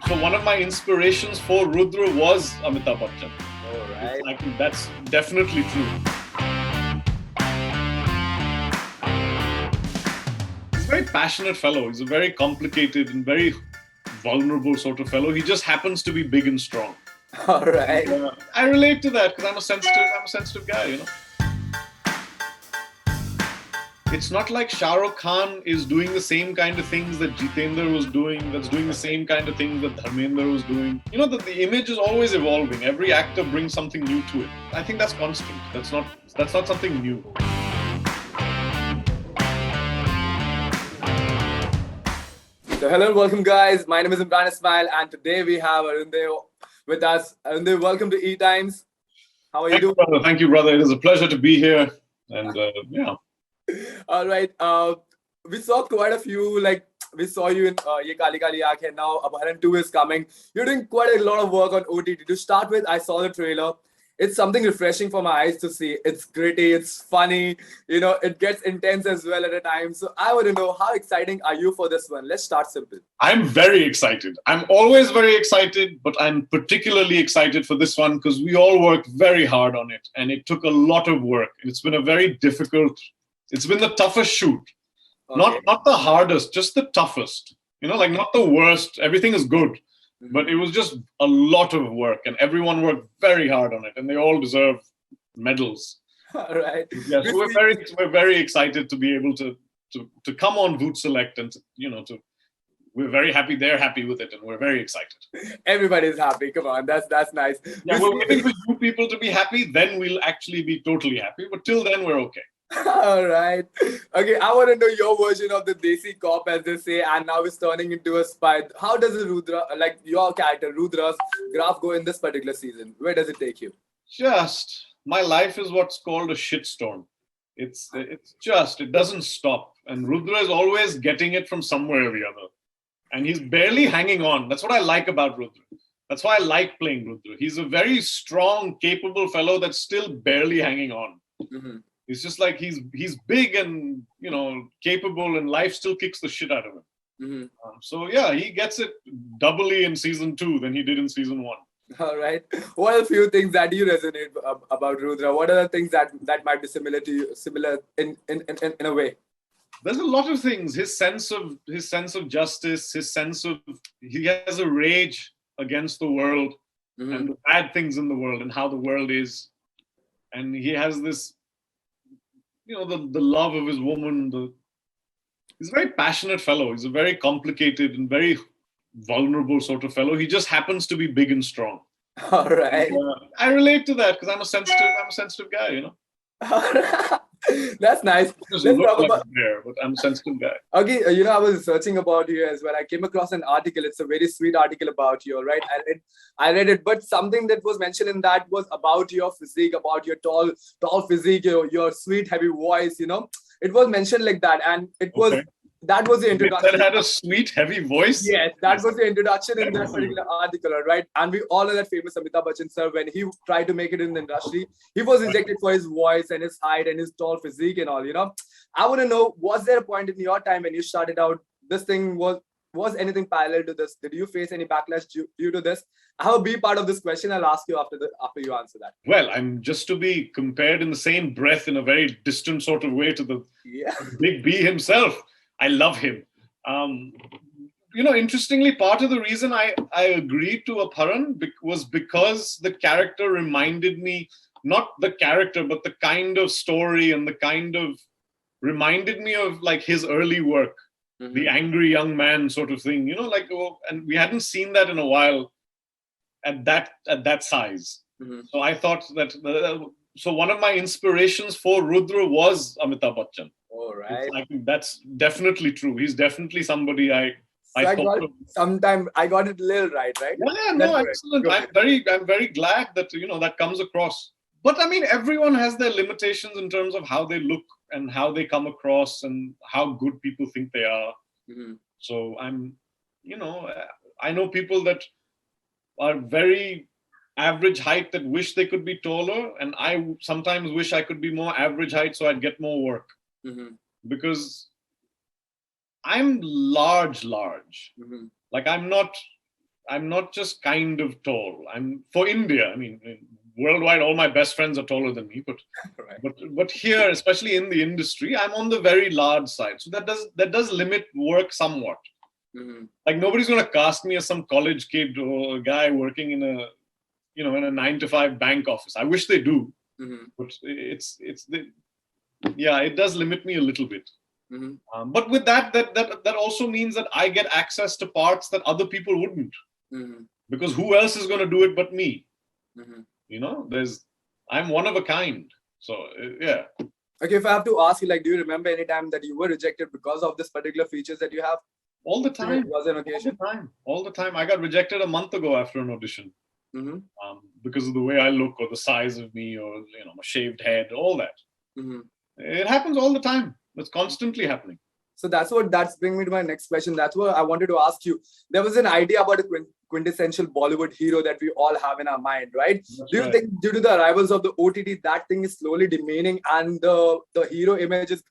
So one of my inspirations for Rudra was Amitabh Bachchan. All right. I think that's definitely true. He's a very passionate fellow. He's a very complicated and very vulnerable sort of fellow. He just happens to be big and strong. All right. I relate to that because I'm a sensitive guy, you know. It's not like Shah Rukh Khan is doing the same kind of things that Jitendra was doing, that's doing the same kind of things that Dharmendra was doing. You know, the image is always evolving. Every actor brings something new to it. I think that's constant. That's not something new. So hello and welcome guys. My name is Imran Ismail and today we have Arunoday with us. Arunoday, welcome to ETimes. How are you doing? Brother. Thank you, brother. It is a pleasure to be here. And yeah. All right. We saw quite a few, we saw you in Ye Kali Kali Aankhein. Now Apaharan 2 is coming. You're doing quite a lot of work on OTT. To start with, I saw the trailer. It's something refreshing for my eyes to see. It's gritty, it's funny, you know, it gets intense as well at a time. So I want to know, how exciting are you for this one? Let's start simple. I'm very excited. I'm always very excited, but I'm particularly excited for this one because we all worked very hard on it and it took a lot of work. It's been it's been the toughest shoot. Okay. Not the hardest, just the toughest. You know, like not the worst. Everything is good. But it was just a lot of work and everyone worked very hard on it and they all deserve medals. All right. Yeah, so we're very excited to be able to come on Voot Select and we're very happy they're happy with it and we're very excited. Everybody's happy. Come on, that's nice. Yeah, we're waiting for you people to be happy, then we'll actually be totally happy. But till then we're okay. All right. Okay, I want to know your version of the desi cop, as they say, and now it's turning into a spy. How does the Rudra, like your character, Rudra's graph go in this particular season? Where does it take you? Just, my life is what's called a shitstorm. It doesn't stop. And Rudra is always getting it from somewhere or the other. And he's barely hanging on. That's what I like about Rudra. That's why I like playing Rudra. He's a very strong, capable fellow that's still barely hanging on. Mm-hmm. It's just like he's big and, you know, capable and life still kicks the shit out of him. Mm-hmm. So yeah, he gets it doubly in season 2 than he did in season 1. All right. What are a few things that you resonate about Rudra? What are the things that might be similar to you, similar in a way? There's a lot of things. His sense of justice, he has a rage against the world mm-hmm. and the bad things in the world and how the world is. And he has this, you know, the love of his woman. He's a very passionate fellow. He's a very complicated and very vulnerable sort of fellow. He just happens to be big and strong. All right. I relate to that because I'm a sensitive guy, you know. That's nice. Let's talk about there, but I'm a sensitive guy. Okay, you know, I was researching about you as well. I came across an article. It's a very sweet article about you, right? I read it, but something that was mentioned in that was about your physique, about your tall physique, your sweet, heavy voice. You know, it was mentioned like that, and that was the introduction. That had a sweet, heavy voice? Yes, that was the introduction in that particular article, right? And we all know that famous Amitabh Bachchan sir, when he tried to make it in the industry, he was rejected for his voice and his height and his tall physique and all, you know. I want to know, was there a point in your time when you started out, this thing was anything parallel to this? Did you face any backlash due to this? I have a B part of this question. I'll ask you after you answer that. Well, I'm just to be compared in the same breath in a very distant sort of way to the big B himself. I love him. You know, interestingly, part of the reason I agreed to Apaharan was because the character reminded me, not the character, but the kind of story and reminded me of like his early work, mm-hmm. the angry young man sort of thing, you know, like, and we hadn't seen that in a while at that size. Mm-hmm. So I thought that, so one of my inspirations for Rudra was Amitabh Bachchan. All right. I think that's definitely true. He's definitely somebody I got it a little right? Yeah, no, excellent. I'm very glad that, you know, that comes across. But I mean, everyone has their limitations in terms of how they look and how they come across and how good people think they are. Mm-hmm. So I know people that are very average height that wish they could be taller, and I sometimes wish I could be more average height so I'd get more work. Mm-hmm. Because I'm large. Mm-hmm. Like I'm not I'm not just kind of tall. I'm for India. I mean, worldwide, all my best friends are taller than me. But Right. but here, especially in the industry, I'm on the very large side. So that does limit work somewhat. Like nobody's going to cast me as some college kid or a guy working in a in a 9 to 5 bank office. I wish they do, but yeah, it does limit me a little bit. But with that also means that I get access to parts that other people wouldn't, because who else is going to do it but me? I'm one of a kind. So yeah. Okay, if I have to ask you, like, do you remember any time that you were rejected because of this particular features that you have? All the time. Was an occasion? All the time. I got rejected a month ago after an audition. Because of the way I look or the size of me or my shaved head, all that. It happens all the time. It's constantly happening. So that's bringing me to my next question. That's what I wanted to ask you. There was an idea about a quintessential Bollywood hero that we all have in our mind, right? Do you think due to the arrivals of the OTT, that thing is slowly diminishing and the hero image is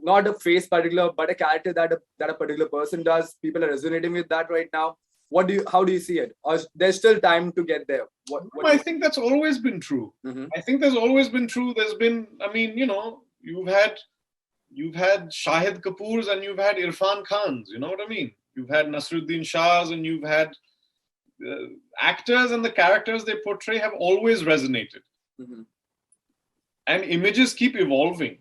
not a face particular, but a character that a particular person does? People are resonating with that right now. How do you see it? Or there's still time to get there? I think that's always been true. I think there's always been true. There's been, you've had Shahid Kapoors and you've had Irfan Khans. You know what I mean? You've had Nasruddin Shahs and you've had actors, and the characters they portray have always resonated. And images keep evolving.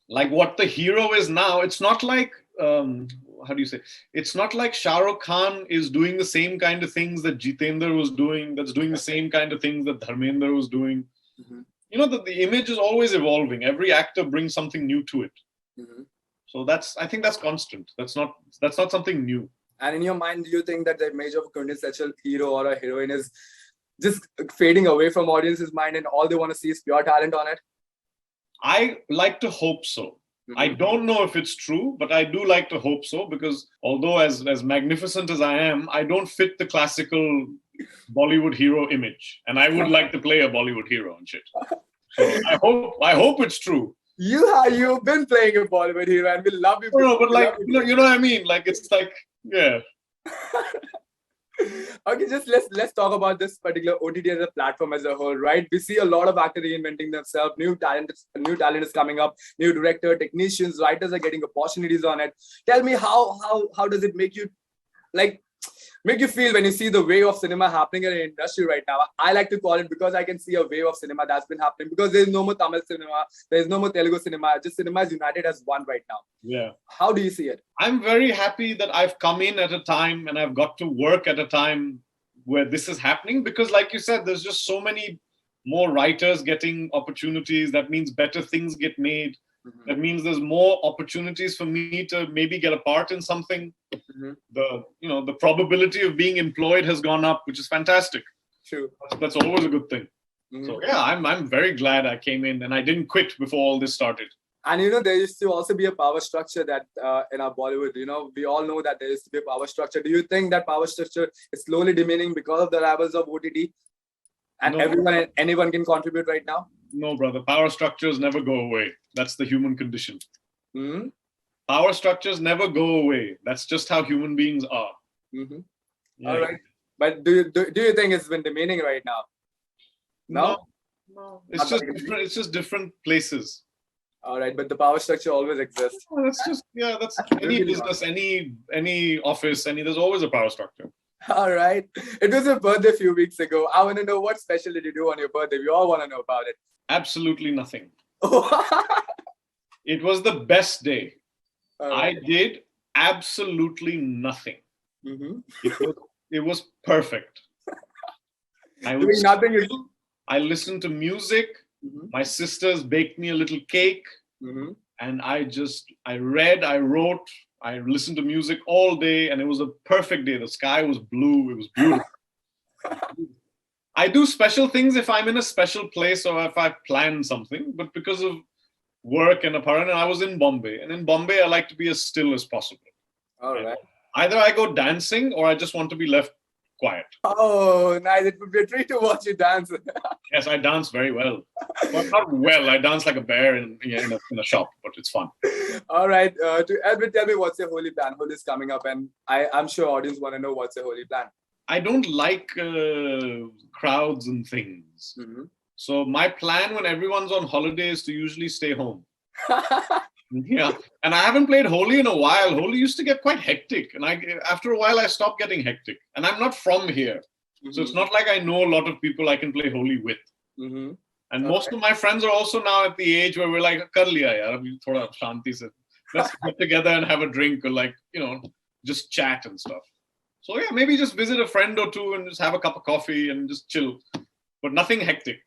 Like what the hero is now, it's not like, how do you say? It's not like Shah Rukh Khan is doing the same kind of things that Jitendra was doing, that's doing the same kind of things that Dharmendra was doing. The image is always evolving. Every actor brings something new to it. So I think that's constant. That's not something new. And in your mind, do you think that the image of a quintessential hero or a heroine is just fading away from audience's mind and all they want to see is pure talent on it? I like to hope so. I don't know if it's true, but I do like to hope so, because although as magnificent as I am, I don't fit the classical Bollywood hero image, and I would like to play a Bollywood hero and shit. So I hope it's true. You've been playing a Bollywood hero, and we love you. No, but like you know what I mean. Like it's like yeah. Okay, just let's talk about this particular OTT as a platform as a whole, right? We see a lot of actors reinventing themselves. New talent is coming up. New director, technicians, writers are getting opportunities on it. Tell me how does it make you feel when you see the wave of cinema happening in the industry right now? I like to call it, because I can see a wave of cinema that's been happening, because there's no more Tamil cinema, there's no more Telugu cinema, just cinema is united as one right now. Yeah. How do you see it? I'm very happy that I've come in at a time and I've got to work at a time where this is happening, because like you said, there's just so many more writers getting opportunities. That means better things get made. That means there's more opportunities for me to maybe get a part in something. The probability of being employed has gone up, which is fantastic. True. That's always a good thing. So yeah, I'm very glad I came in and I didn't quit before all this started. And there used to also be a power structure that in our Bollywood, we all know that there used to be a power structure. Do you think that power structure is slowly diminishing because of the arrivals of OTT? And no. Anyone can contribute right now? No, brother. Power structures never go away. That's the human condition. Power structures never go away. That's just how human beings are. Yeah. All right. But do you think it's been diminishing right now? No. It's just different places. All right, but the power structure always exists. Oh, that's any business, any office, there's always a power structure. All right. It was your birthday a few weeks ago. I want to know, what special did you do on your birthday? We all want to know about it. Absolutely nothing. It was the best day. Right. I did absolutely nothing. It was perfect. I listened to music. My sisters baked me a little cake. And I read, I wrote, I listened to music all day, and it was a perfect day. The sky was blue. It was beautiful. I do special things if I'm in a special place or if I plan something, but because of work and Apaharan, I was in Bombay. And in Bombay, I like to be as still as possible. All right. Either I go dancing or I just want to be left quiet. Oh, nice. It would be a treat to watch you dance. Yes, I dance very well. Well, not well. I dance like a bear in a shop, but it's fun. All right. To Edwin, tell me what's your holy plan? Holi is coming up, and I'm sure audience want to know what's your holy plan. I don't like crowds and things. Mm-hmm. So my plan when everyone's on holiday is to usually stay home. Yeah, and I haven't played Holi in a while. Holi used to get quite hectic, and after a while I stopped getting hectic. And I'm not from here, so it's not like I know a lot of people I can play Holi with. Mm-hmm. And most of my friends are also now at the age where we're like, "Kar liya yaar, abhi thoda shanti se. Let's get together and have a drink or just chat and stuff." So yeah, maybe just visit a friend or two and just have a cup of coffee and just chill, but nothing hectic.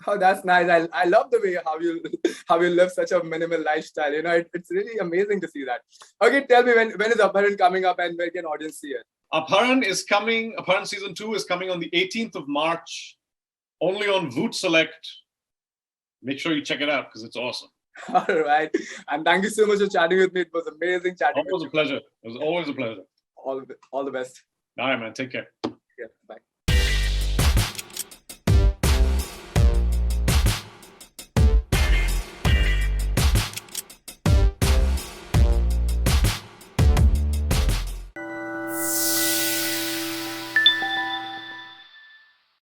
Oh, that's nice. I love the way how you live such a minimal lifestyle. It's really amazing to see that. Okay, tell me when is Apaharan coming up and where can audience see it? Apaharan is coming. Apaharan season 2 is coming on the 18th of March, only on Voot Select. Make sure you check it out because it's awesome. All right, and thank you so much for chatting with me. It was amazing chatting. Always a pleasure. It was always a pleasure. All the best. All right, man. Take care. Yeah, bye.